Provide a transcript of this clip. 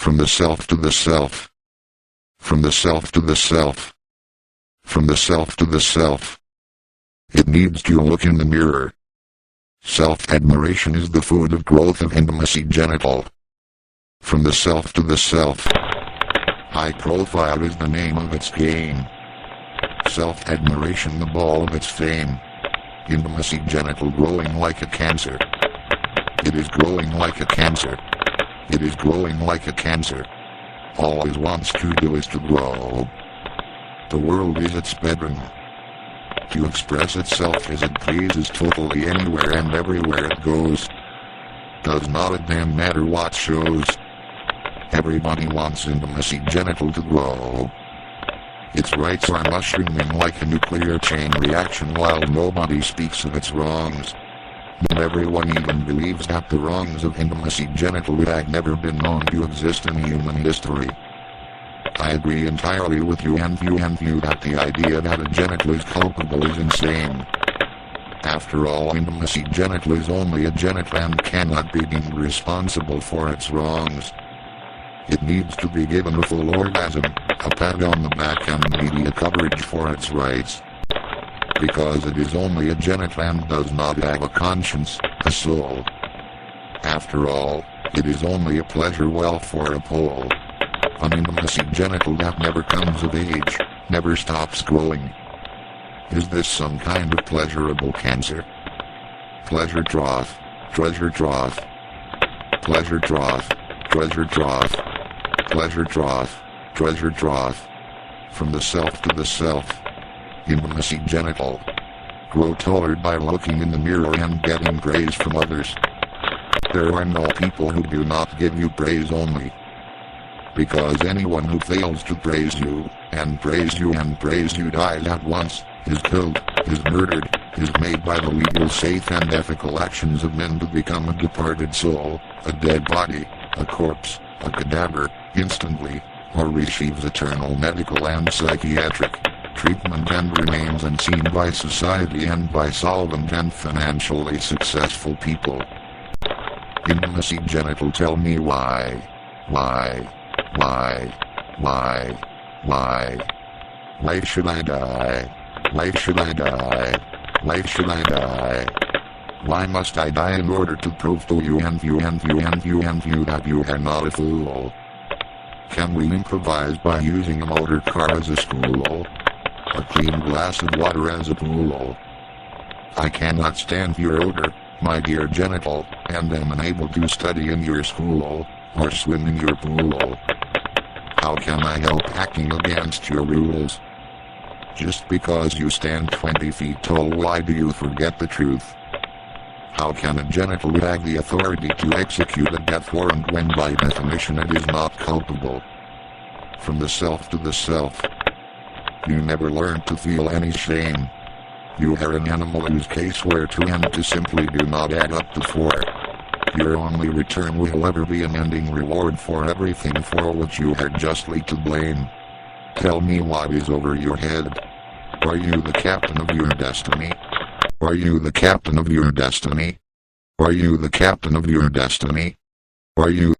From the self to the self. From the self to the self. From the self to the self. It needs to look in the mirror. Self-admiration is the food of growth of intimacy genital. From the self to the self. High profile is the name of its game. Self-admiration the ball of its fame. Intimacy genital growing like a cancer. It is growing like a cancer. It is growing like a cancer. All it wants to do is to grow. The world is its bedroom. To express itself as it pleases totally anywhere and everywhere it goes. Does not a damn matter what shows. Everybody wants intimacy genital to grow. Its rights are mushrooming like a nuclear chain reaction while nobody speaks of its wrongs. But everyone even believes that the wrongs of intimacy genital have never been known to exist in human history. I agree entirely with you and you that the idea that a genital is culpable is insane. After all, intimacy genital is only a genital and cannot be deemed responsible for its wrongs. It needs to be given a full orgasm, a pat on the back and media coverage for its rights. Because it is only a genital and does not have a conscience, a soul. After all, it is only a pleasure well for a pole. An intimacy genital that never comes of age, never stops growing. Is this some kind of pleasurable cancer? Pleasure trough, treasure trough. Pleasure trough, treasure trough. Pleasure trough, treasure trough. From the self to the self. Intimacy genital. Grow taller by looking in the mirror and getting praise from others. There are no people who do not give you praise only. Because anyone who fails to praise you, and praise you and praise you dies at once, is killed, is murdered, is made by the legal, safe and ethical actions of men to become a departed soul, a dead body, a corpse, a cadaver, instantly, or receives eternal medical and psychiatric treatment and remains unseen by society and by solvent and financially successful people. Intimacy genital, tell me why? Why should I die? Why should I die? Why should I die? Why must I die in order to prove to you that you are not a fool? Can we improvise by using a motor car as a school? A clean glass of water as a pool? I cannot stand your odor, my dear genital, and am unable to study in your school, or swim in your pool. How can I help acting against your rules? Just because you stand 20 feet tall, why do you forget the truth? How can a genital have the authority to execute a death warrant when by definition it is not culpable? From the self to the self. You never learned to feel any shame. You are an animal whose case where 2 and 2 simply do not add up to 4. Your only return will ever be an ending reward for everything for which you are justly to blame. Tell me what is over your head. Are you the captain of your destiny? Are you the captain of your destiny? Are you the captain of your destiny? Are you